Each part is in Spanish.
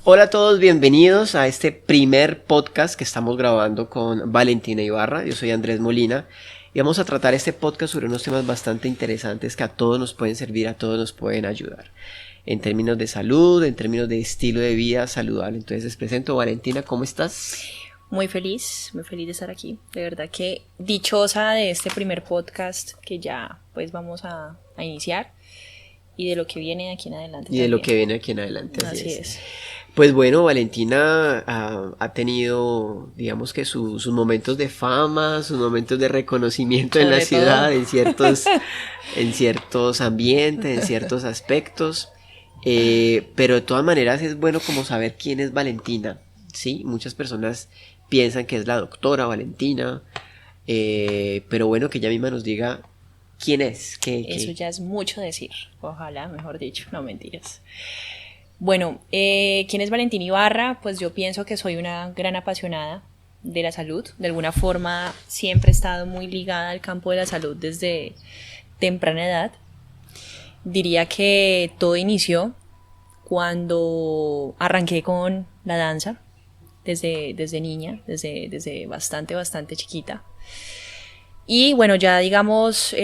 Hola a todos, bienvenidos a este primer podcast que estamos grabando con Valentina Ibarra. Yo soy Andrés Molina y vamos a tratar este podcast sobre unos temas bastante interesantes que a todos nos pueden servir, a todos nos pueden ayudar. En términos de salud, en términos de estilo de vida saludable. Entonces les presento, Valentina, ¿cómo estás? Muy feliz de estar aquí. De verdad que dichosa de este primer podcast que ya pues vamos a iniciar y de lo que viene de aquí en adelante. Y también. De lo que viene aquí en adelante, así es. Pues bueno, Valentina ha tenido, digamos que sus momentos de fama, sus momentos de reconocimiento en la ciudad, en ciertos ambientes, en ciertos aspectos, pero de todas maneras es bueno como saber quién es Valentina, ¿sí? Muchas personas piensan que es la doctora Valentina, pero bueno, que ella misma nos diga quién es. Eso ya es mucho decir, ojalá, mejor dicho, no mentiras. Bueno, ¿quién es Valentina Ibarra? Pues yo pienso que soy una gran apasionada de la salud. De alguna forma siempre he estado muy ligada al campo de la salud desde temprana edad. Diría que todo inició cuando arranqué con la danza, desde niña, desde bastante chiquita. Y bueno, ya digamos,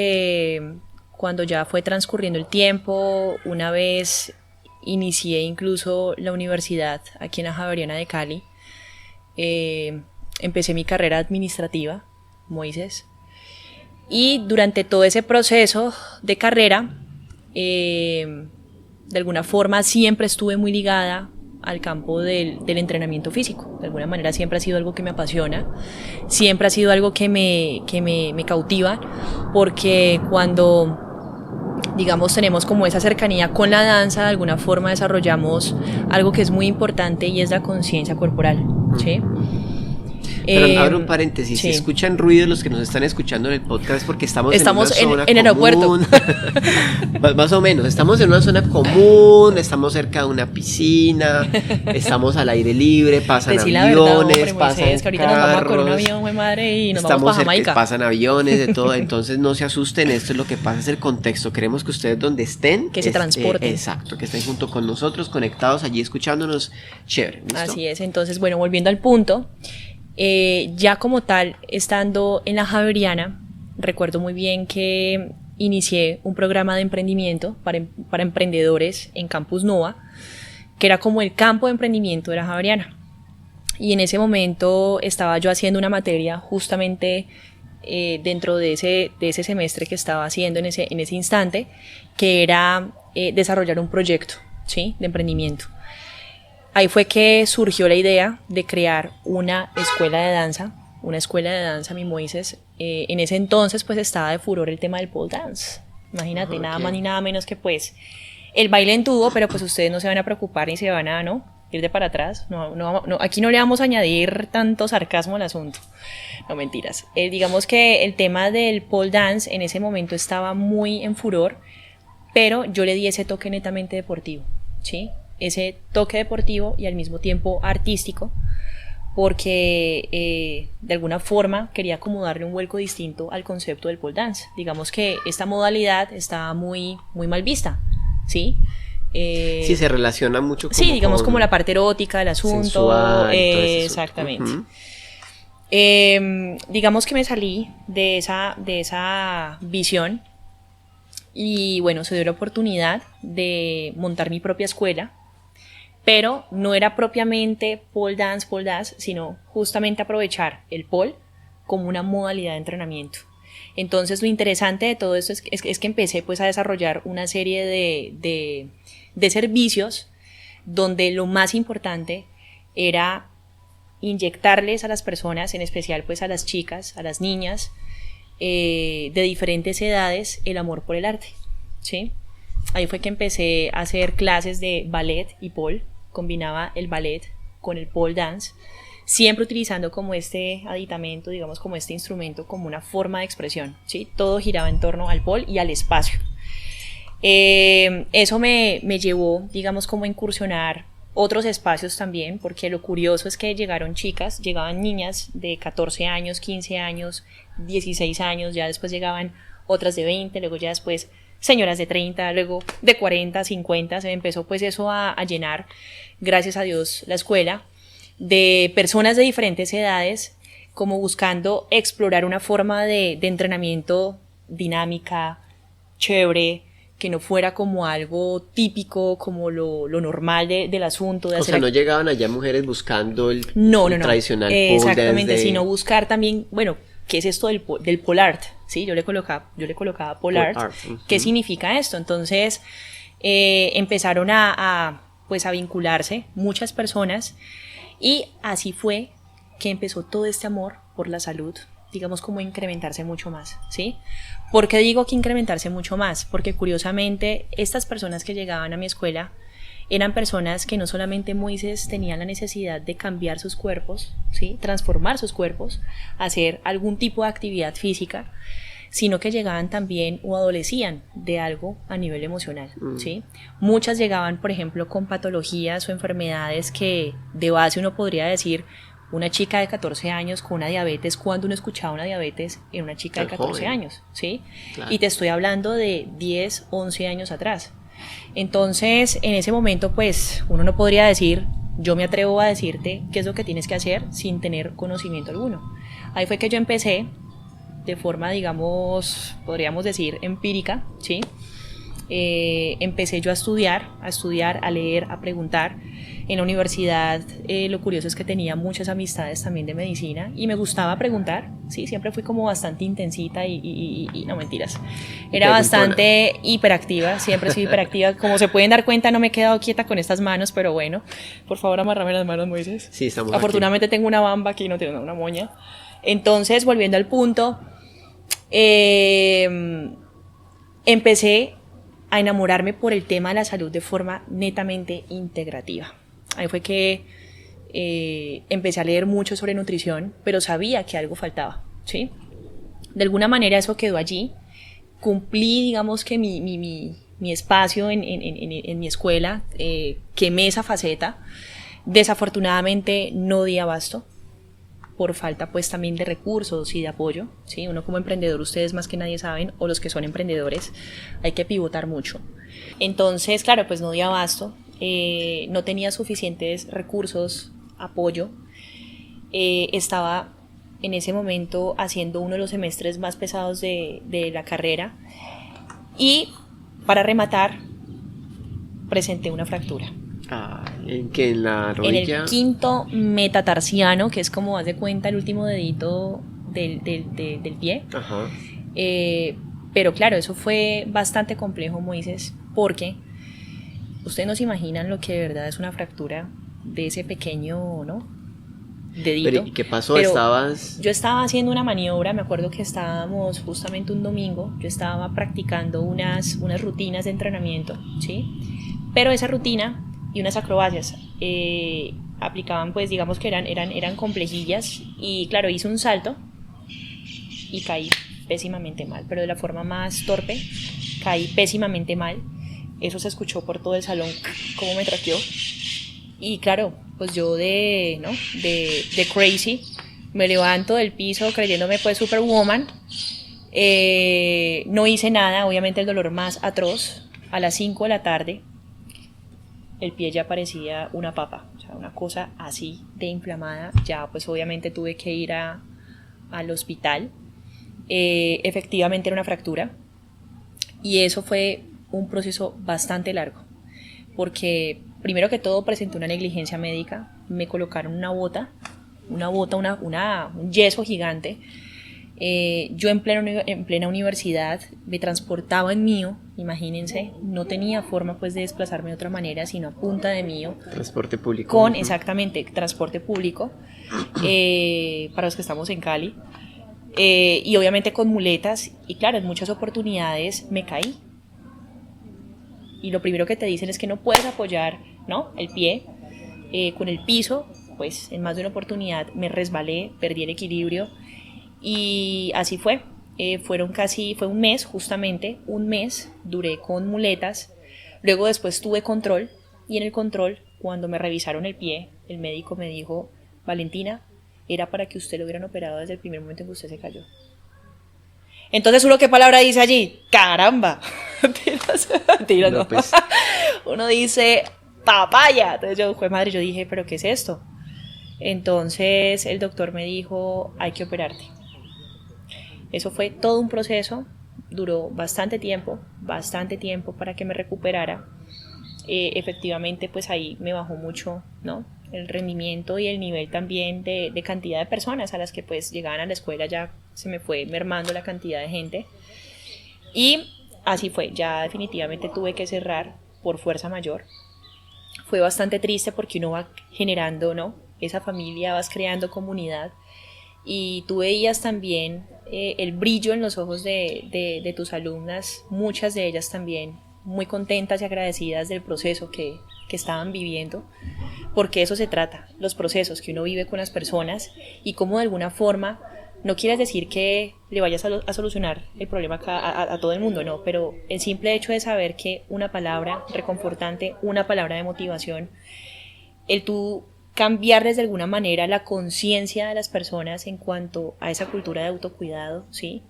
cuando ya fue transcurriendo el tiempo, una vez inicié incluso la universidad aquí en la Javeriana de Cali. Empecé mi carrera administrativa, Moisés. Y durante todo ese proceso de carrera, de alguna forma siempre estuve muy ligada al campo del entrenamiento físico. De alguna manera siempre ha sido algo que me apasiona, siempre ha sido algo que me cautiva, porque cuando digamos tenemos como esa cercanía con la danza, de alguna forma desarrollamos algo que es muy importante y es la conciencia corporal, ¿sí? Pero abro un paréntesis, sí. Si escuchan ruidos los que nos están escuchando en el podcast porque estamos en una zona en aeropuerto. Más o menos, estamos en una zona común, estamos cerca de una piscina, estamos al aire libre, pasan aviones, pasan que ahorita carros, nos vamos con un avión, muy madre, y nos vamos para Jamaica. Pasan aviones, de todo, entonces no se asusten, esto es lo que pasa, es el contexto, queremos que ustedes donde estén, que se transporten. Exacto, que estén junto con nosotros, conectados allí, escuchándonos, chévere. ¿Listo? Así es, entonces bueno, volviendo al punto, ya como tal, estando en la Javeriana, recuerdo muy bien que inicié un programa de emprendimiento para emprendedores en Campus Nova, que era como el campo de emprendimiento de la Javeriana. Y en ese momento estaba yo haciendo una materia justamente dentro de ese semestre que estaba haciendo en ese instante, que era desarrollar un proyecto, ¿sí?, de emprendimiento. Ahí fue que surgió la idea de crear una escuela de danza, mi Moisés. En ese entonces pues estaba de furor el tema del pole dance. Imagínate, nada más ni nada menos que pues el baile en tubo, pero pues ustedes no se van a preocupar ni se van a ir de para atrás. No, aquí no le vamos a añadir tanto sarcasmo al asunto. No, mentiras. Digamos que el tema del pole dance en ese momento estaba muy en furor, pero yo le di ese toque netamente deportivo, ¿sí? Ese toque deportivo y al mismo tiempo artístico, porque de alguna forma quería como darle un vuelco distinto al concepto del pole dance. Digamos que esta modalidad está muy mal vista, ¿sí? Sí, se relaciona mucho sí, digamos como la parte erótica del asunto, sensual, exactamente. Digamos que me salí de esa visión y bueno, se dio la oportunidad de montar mi propia escuela, pero no era propiamente pole dance, sino justamente aprovechar el pole como una modalidad de entrenamiento. Entonces lo interesante de todo esto es que empecé pues a desarrollar una serie de servicios donde lo más importante era inyectarles a las personas, en especial pues a las chicas, a las niñas de diferentes edades, el amor por el arte, ¿sí? Ahí fue que empecé a hacer clases de ballet y pole. Combinaba el ballet con el pole dance, siempre utilizando como este aditamento, digamos como este instrumento, como una forma de expresión, ¿sí? Todo giraba en torno al pole y al espacio. Eso me llevó, digamos, como a incursionar otros espacios también, porque lo curioso es que llegaban niñas de 14 años, 15 años, 16 años, ya después llegaban otras de 20, luego ya después señoras de 30, luego de 40, 50, se me empezó pues eso a llenar, gracias a Dios, la escuela, de personas de diferentes edades, como buscando explorar una forma de entrenamiento dinámica, chévere, que no fuera como algo típico, como lo normal del asunto. O sea, no llegaban allá mujeres buscando el tradicional pole exactamente, dance sino buscar también, bueno, ¿qué es esto del pole art? ¿Sí? Yo le colocaba pole art. ¿Qué significa esto? Entonces, empezaron pues a vincularse muchas personas, y así fue que empezó todo este amor por la salud, digamos, como incrementarse mucho más, ¿sí? ¿Por qué digo que incrementarse mucho más? Porque curiosamente estas personas que llegaban a mi escuela eran personas que no solamente, Moisés, tenían la necesidad de cambiar sus cuerpos, ¿sí? Transformar sus cuerpos, hacer algún tipo de actividad física, sino que llegaban también o adolecían de algo a nivel emocional, ¿sí? Muchas llegaban, por ejemplo, con patologías o enfermedades que de base uno podría decir, una chica de 14 años con una diabetes, cuando uno escuchaba una diabetes en una chica de 14 años, ¿sí? Claro. Y te estoy hablando de 10, 11 años atrás. Entonces, en ese momento, pues, uno no podría decir, yo me atrevo a decirte qué es lo que tienes que hacer sin tener conocimiento alguno. Ahí fue que yo empecé de forma, digamos, podríamos decir, empírica, ¿sí? Empecé yo a estudiar, a leer, a preguntar. En la universidad, lo curioso es que tenía muchas amistades también de medicina y me gustaba preguntar, ¿sí? Siempre fui como bastante intensita y no, mentiras. Era bastante hiperactiva, siempre soy hiperactiva. Como se pueden dar cuenta, no me he quedado quieta con estas manos, pero bueno, por favor, amárrame las manos, Moisés. Sí, estamos Afortunadamente aquí. Tengo una bamba aquí, no tengo una moña. Entonces, volviendo al punto, empecé a enamorarme por el tema de la salud de forma netamente integrativa. Ahí fue que empecé a leer mucho sobre nutrición, pero sabía que algo faltaba, ¿sí? De alguna manera eso quedó allí. Cumplí, digamos, que mi espacio en mi escuela, quemé esa faceta. Desafortunadamente no di abasto, por falta pues también de recursos y de apoyo, ¿sí? Uno como emprendedor, ustedes más que nadie saben, o los que son emprendedores, hay que pivotar mucho. Entonces, claro, pues no di abasto, no tenía suficientes recursos, apoyo. Estaba en ese momento haciendo uno de los semestres más pesados de la carrera, y para rematar presenté una fractura. ¿En qué? ¿En la rodilla? En el quinto metatarsiano, que es como haz de cuenta el último dedito del pie. Ajá. Pero claro, eso fue bastante complejo, Moisés, porque ustedes no se imaginan lo que de verdad es una fractura de ese pequeño, ¿no?, dedito. Pero, ¿y qué pasó? Pero ¿Estabas...? yo estaba haciendo una maniobra, me acuerdo que estábamos justamente un domingo, yo estaba practicando unas rutinas de entrenamiento, ¿sí? Pero esa rutina y unas acrobacias aplicaban, pues digamos que eran complejillas, y claro, hice un salto y caí pésimamente mal, pero de la forma más torpe, caí pésimamente mal. Eso se escuchó por todo el salón, cómo me traqueó. Y claro, pues yo de crazy, me levanto del piso creyéndome pues Superwoman. No hice nada, obviamente el dolor más atroz. A las 5 de la tarde, el pie ya parecía una papa, o sea, una cosa así de inflamada. Ya pues obviamente tuve que ir al hospital. Efectivamente era una fractura, y eso fue un proceso bastante largo, porque primero que todo presenté una negligencia médica. Me colocaron un yeso gigante. Yo en plena universidad me transportaba en mío, imagínense, no tenía forma pues de desplazarme de otra manera sino a punta de mío. Transporte público. Exactamente, transporte público, para los que estamos en Cali, y obviamente con muletas, y claro, en muchas oportunidades me caí. Y lo primero que te dicen es que no puedes apoyar, ¿no?, el pie con el piso. Pues en más de una oportunidad me resbalé, perdí el equilibrio, y así fue. Fue un mes, justamente un mes duré con muletas. Luego después tuve control, y en el control, cuando me revisaron el pie, el médico me dijo: Valentina, era para que usted lo hubieran operado desde el primer momento en que usted se cayó. Entonces, ¿uno qué palabra dice allí? ¡Caramba! Mentiras, no. Pues. Uno dice papaya. Entonces yo, fue madre, yo dije, ¿pero qué es esto? Entonces el doctor me dijo, hay que operarte. Eso fue todo un proceso, duró bastante tiempo para que me recuperara. Efectivamente, pues ahí me bajó mucho, ¿no? El rendimiento y el nivel también de cantidad de personas a las que pues llegaban a la escuela, ya se me fue mermando la cantidad de gente. Y así fue, ya definitivamente tuve que cerrar por fuerza mayor. Fue bastante triste porque uno va generando, ¿no? Esa familia, vas creando comunidad y tú veías también el brillo en los ojos de tus alumnas, muchas de ellas también muy contentas y agradecidas del proceso que estaban viviendo, porque eso se trata, los procesos que uno vive con las personas y cómo de alguna forma, no quieres decir que le vayas a solucionar el problema a todo el mundo, no, pero el simple hecho de saber que una palabra reconfortante, una palabra de motivación, el tú cambiarles de alguna manera la conciencia de las personas en cuanto a esa cultura de autocuidado, ¿sí?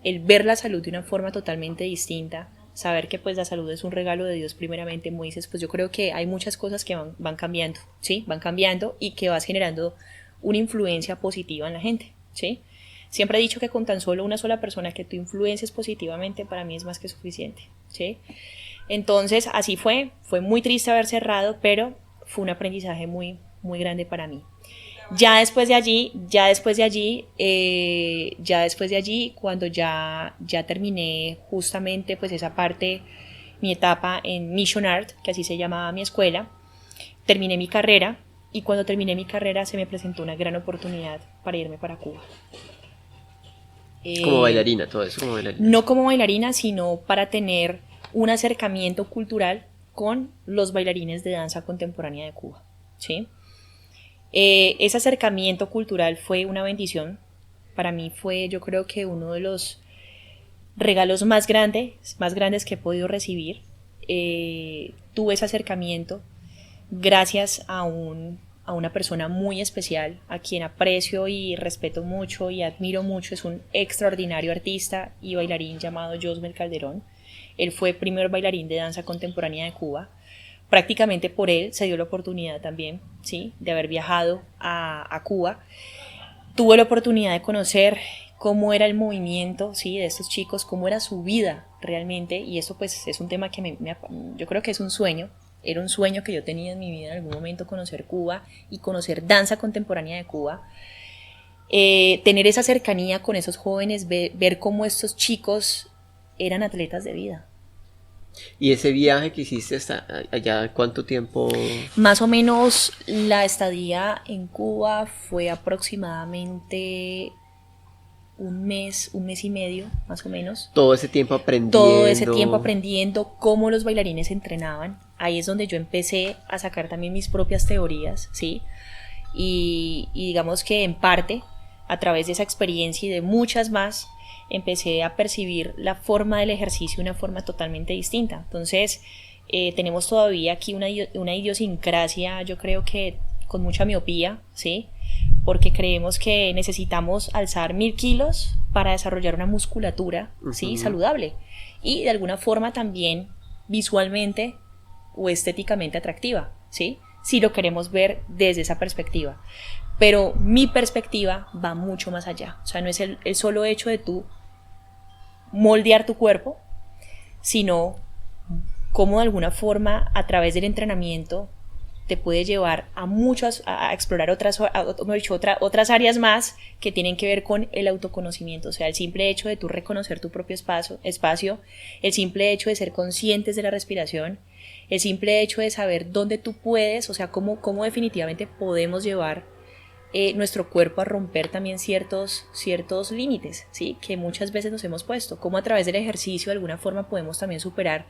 El ver la salud de una forma totalmente distinta, saber que pues la salud es un regalo de Dios primeramente, Moisés, pues yo creo que hay muchas cosas que van cambiando, ¿sí? Van cambiando y que vas generando una influencia positiva en la gente, ¿sí? Siempre he dicho que con tan solo una sola persona que tú influencies positivamente, para mí es más que suficiente, ¿sí? Entonces así fue muy triste haber cerrado, pero fue un aprendizaje muy grande para mí. Ya después de allí, cuando ya terminé justamente pues esa parte, mi etapa en Mission Art, que así se llamaba mi escuela, terminé mi carrera y cuando terminé mi carrera se me presentó una gran oportunidad para irme para Cuba. Como bailarina, todo eso como bailarina. No como bailarina, sino para tener un acercamiento cultural con los bailarines de danza contemporánea de Cuba, ¿sí? Ese acercamiento cultural fue una bendición. Para mí fue, yo creo que uno de los regalos más grandes que he podido recibir. Tuve ese acercamiento gracias a una persona muy especial, a quien aprecio y respeto mucho y admiro mucho. Es un extraordinario artista y bailarín llamado Josmel Calderón. Él fue primer bailarín de danza contemporánea de Cuba. Prácticamente por él se dio la oportunidad también, ¿sí?, de haber viajado a Cuba. Tuve la oportunidad de conocer cómo era el movimiento, ¿sí?, de estos chicos, cómo era su vida realmente, y eso pues es un tema que yo creo que es un sueño. Era un sueño que yo tenía en mi vida en algún momento, conocer Cuba y conocer danza contemporánea de Cuba. Tener esa cercanía con esos jóvenes, ver cómo estos chicos eran atletas de vida. ¿Y ese viaje que hiciste hasta allá, cuánto tiempo? Más o menos la estadía en Cuba fue aproximadamente un mes y medio, más o menos. Todo ese tiempo aprendiendo. Todo ese tiempo aprendiendo cómo los bailarines entrenaban. Ahí es donde yo empecé a sacar también mis propias teorías, ¿sí? Y digamos que en parte, a través de esa experiencia y de muchas más, empecé a percibir la forma del ejercicio de una forma totalmente distinta. Entonces, tenemos todavía aquí una idiosincrasia, yo creo que con mucha miopía, ¿sí? Porque creemos que necesitamos alzar 1000 kilos para desarrollar una musculatura, ¿sí?, saludable y de alguna forma también visualmente o estéticamente atractiva, ¿sí?, si lo queremos ver desde esa perspectiva. Pero mi perspectiva va mucho más allá. O sea, no es el solo hecho de tú moldear tu cuerpo, sino cómo de alguna forma a través del entrenamiento te puede llevar a explorar otras áreas más que tienen que ver con el autoconocimiento. O sea, el simple hecho de tú reconocer tu propio espacio, el simple hecho de ser conscientes de la respiración, el simple hecho de saber dónde tú puedes, o sea, cómo definitivamente podemos llevar nuestro cuerpo a romper también ciertos límites, ¿sí?, que muchas veces nos hemos puesto, cómo a través del ejercicio de alguna forma podemos también superar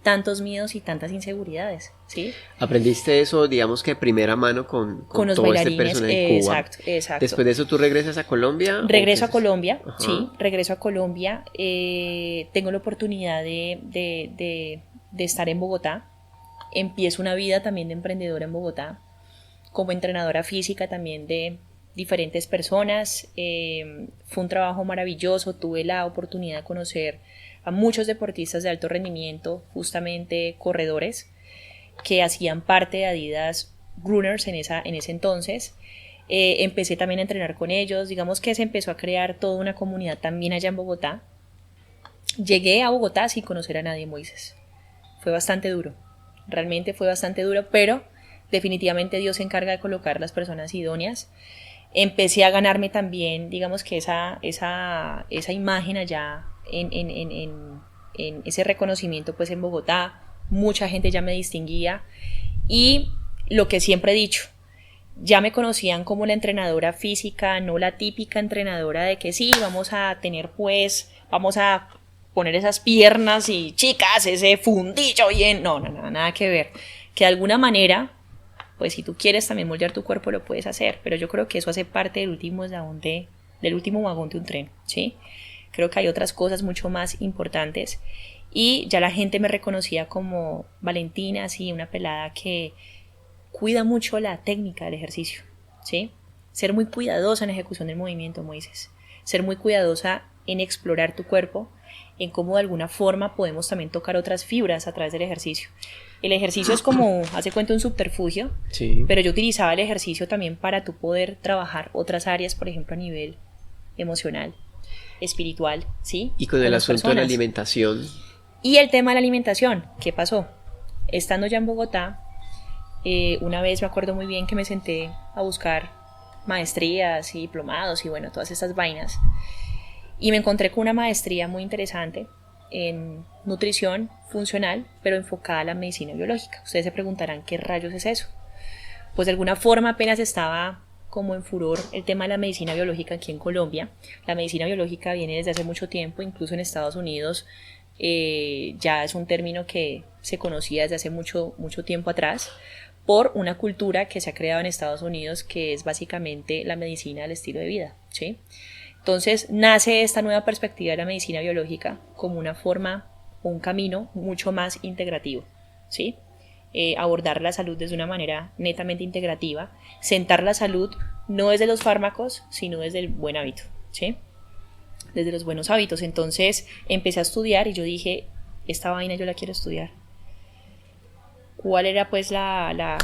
tantos miedos y tantas inseguridades, ¿sí? Aprendiste eso, digamos que de primera mano con los todo bailarines, este personal en Cuba. Exacto. Después de eso, ¿tú regresas a Colombia? Regreso a Colombia, Ajá. sí, regreso a Colombia. Tengo la oportunidad de estar en Bogotá. Empiezo una vida también de emprendedora en Bogotá, como entrenadora física también de diferentes personas. Fue un trabajo maravilloso, tuve la oportunidad de conocer a muchos deportistas de alto rendimiento, justamente corredores, que hacían parte de Adidas Runners en ese entonces. Empecé también a entrenar con ellos, digamos que se empezó a crear toda una comunidad también allá en Bogotá. Llegué a Bogotá sin conocer a nadie, Moisés. Fue bastante duro, realmente fue bastante duro, pero definitivamente Dios se encarga de colocar las personas idóneas. Empecé a ganarme también, digamos que esa imagen allá en ese reconocimiento pues en Bogotá. Mucha gente ya me distinguía y lo que siempre he dicho, ya me conocían como la entrenadora física, no la típica entrenadora de que sí, vamos a poner esas piernas y chicas, ese fundillo bien, no, nada que ver, que de alguna manera, pues si tú quieres también moldear tu cuerpo lo puedes hacer, pero yo creo que eso hace parte del último vagón de un tren, ¿sí? Creo que hay otras cosas mucho más importantes y ya la gente me reconocía como Valentina, así, una pelada que cuida mucho la técnica del ejercicio, ¿sí? Ser muy cuidadosa en la ejecución del movimiento, Moisés. Ser muy cuidadosa en explorar tu cuerpo, en cómo de alguna forma podemos también tocar otras fibras a través del ejercicio. El ejercicio es como, hace cuenta, un subterfugio, sí, pero yo utilizaba el ejercicio también para tú poder trabajar otras áreas, por ejemplo, a nivel emocional, espiritual, ¿sí? Y con el asunto de la alimentación. Y el tema de la alimentación, ¿qué pasó? Estando ya en Bogotá, una vez me acuerdo muy bien que me senté a buscar maestrías y diplomados y bueno, todas estas vainas. Y me encontré con una maestría muy interesante en nutrición funcional, pero enfocada a la medicina biológica. Ustedes se preguntarán qué rayos es eso. Pues de alguna forma apenas estaba como en furor el tema de la medicina biológica aquí en Colombia. La medicina biológica viene desde hace mucho tiempo, incluso en Estados Unidos ya es un término que se conocía desde hace mucho tiempo atrás, por una cultura que se ha creado en Estados Unidos que es básicamente la medicina del estilo de vida, ¿sí? Entonces nace esta nueva perspectiva de la medicina biológica como una forma, un camino mucho más integrativo, ¿sí? Abordar la salud desde una manera netamente integrativa, sentar la salud no desde los fármacos, sino desde el buen hábito, ¿sí? Desde los buenos hábitos. Entonces empecé a estudiar y yo dije, esta vaina yo la quiero estudiar. ¿Cuál era pues la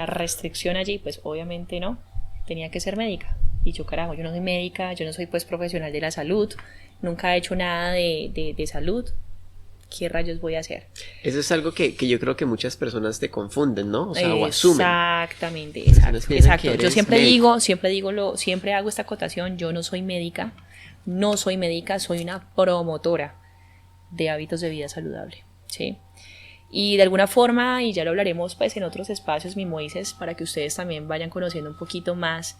restricción allí? Pues obviamente no, tenía que ser médica. Y yo, carajo, yo no soy médica, yo no soy pues profesional de la salud, nunca he hecho nada de salud. ¿Qué rayos voy a hacer? Eso es algo que yo creo que muchas personas te confunden, ¿no? O sea, o asumen. Exactamente, exacto. Yo siempre médico. siempre hago esta acotación, yo no soy médica, soy una promotora de hábitos de vida saludable, ¿sí? Y de alguna forma, y ya lo hablaremos pues en otros espacios, mi Moisés, para que ustedes también vayan conociendo un poquito más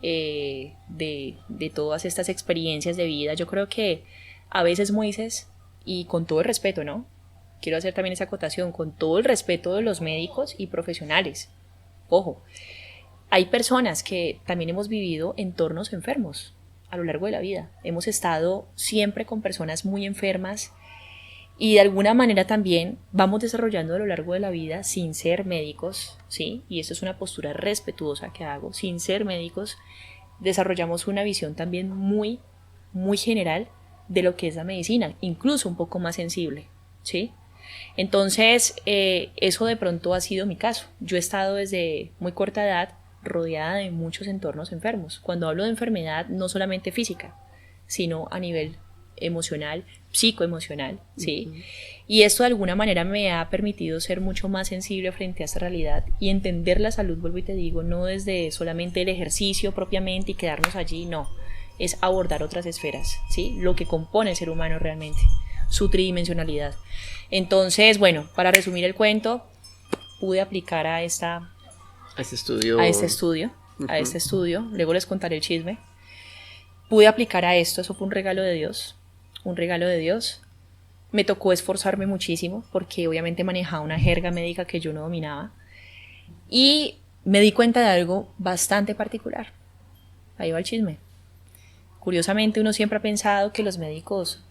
de todas estas experiencias de vida. Yo creo que a veces, Moisés, y con todo el respeto, ¿no? Quiero hacer también esa acotación, con todo el respeto de los médicos y profesionales. Ojo, hay personas que también hemos vivido entornos enfermos a lo largo de la vida. Hemos estado siempre con personas muy enfermas y de alguna manera también vamos desarrollando a lo largo de la vida sin ser médicos, ¿sí? Y esto es una postura respetuosa que hago, sin ser médicos, desarrollamos una visión también muy, muy general de lo que es la medicina, incluso un poco más sensible, ¿sí? Entonces, eso de pronto ha sido mi caso. Yo he estado desde muy corta edad rodeada de muchos entornos enfermos. Cuando hablo de enfermedad, no solamente física, sino a nivel emocional, psicoemocional, ¿sí? Uh-huh. Y esto de alguna manera me ha permitido ser mucho más sensible frente a esta realidad y entender la salud, vuelvo y te digo, no desde solamente el ejercicio propiamente y quedarnos allí, no. Es abordar otras esferas, ¿sí? Lo que compone el ser humano realmente, su tridimensionalidad. Entonces, bueno, para resumir el cuento, pude aplicar a este estudio, uh-huh. Luego les contaré el chisme. Pude aplicar a esto, eso fue un regalo de Dios. Me tocó esforzarme muchísimo porque obviamente manejaba una jerga médica que yo no dominaba y me di cuenta de algo bastante particular. Ahí va el chisme. Curiosamente, uno siempre ha pensado que a los médicos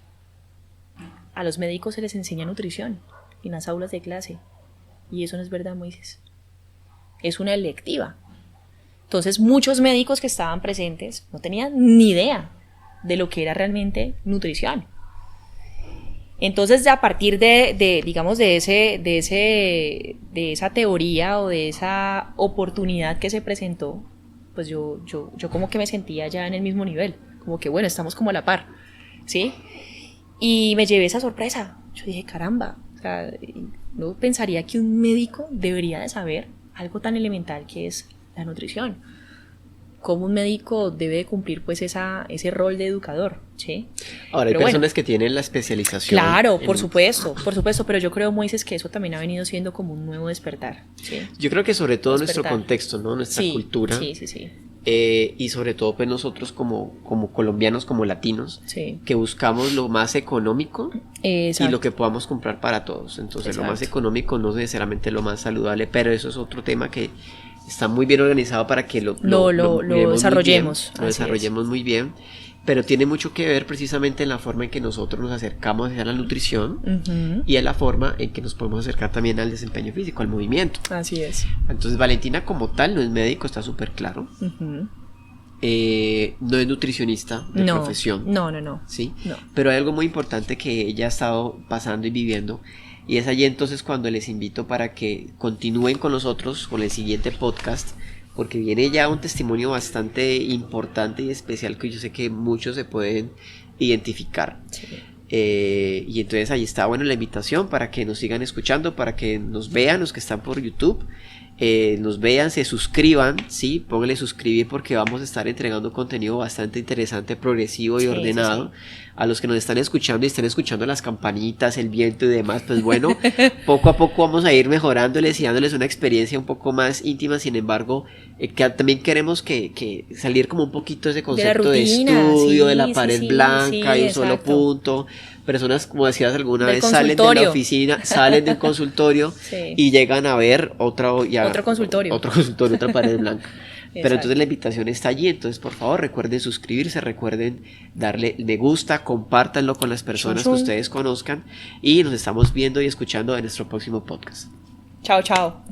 se les enseña nutrición en las aulas de clase. Y eso no es verdad, Moisés. Es una electiva. Entonces muchos médicos que estaban presentes no tenían ni idea de lo que era realmente nutrición. Entonces, a partir digamos, de esa teoría o de esa oportunidad que se presentó, pues yo como que me sentía ya en el mismo nivel, como que bueno, estamos como a la par, ¿sí? Y me llevé esa sorpresa. Yo dije, caramba, o sea, no pensaría que un médico debería de saber algo tan elemental que es la nutrición. Cómo un médico debe de cumplir pues ese rol de educador, ¿sí? Ahora, hay personas que tienen la especialización. Claro, por supuesto, pero yo creo, Moisés, que eso también ha venido siendo como un nuevo despertar, ¿sí? Yo creo que sobre todo nuestro contexto, ¿no? Nuestra cultura. Sí. Y sobre todo pues nosotros como colombianos, como latinos, que buscamos lo más económico. Exacto. Y lo que podamos comprar para todos. Entonces lo más económico no es necesariamente lo más saludable, pero eso es otro tema que está muy bien organizado para que lo desarrollemos. Lo desarrollemos muy bien, pero tiene mucho que ver precisamente en la forma en que nosotros nos acercamos a la nutrición y en la forma en que nos podemos acercar también al desempeño físico, al movimiento. Así es. Entonces Valentina como tal no es médico, está súper claro. No es nutricionista de profesión. No. ¿Sí? No. Pero hay algo muy importante que ella ha estado pasando y viviendo. Y es allí entonces cuando les invito para que continúen con nosotros con el siguiente podcast, porque viene ya un testimonio bastante importante y especial que yo sé que muchos se pueden identificar. Sí. Y entonces ahí está, bueno, la invitación para que nos sigan escuchando, para que nos vean los que están por YouTube, nos vean, se suscriban, ¿sí? Pónganle suscribir porque vamos a estar entregando contenido bastante interesante, progresivo y ordenado. A los que nos están escuchando y estén escuchando las campanitas, el viento y demás, pues bueno, poco a poco vamos a ir mejorándoles y dándoles una experiencia un poco más íntima. Sin embargo, que también queremos que salir como un poquito de ese concepto de estudio, de la pared blanca y un solo punto. Personas, como decías alguna vez, salen de la oficina, salen del consultorio y llegan a ver otro consultorio, otra pared blanca. Pero entonces la invitación está allí, entonces por favor recuerden suscribirse, recuerden darle me gusta, compártanlo con las personas que ustedes conozcan y nos estamos viendo y escuchando en nuestro próximo podcast. Chao.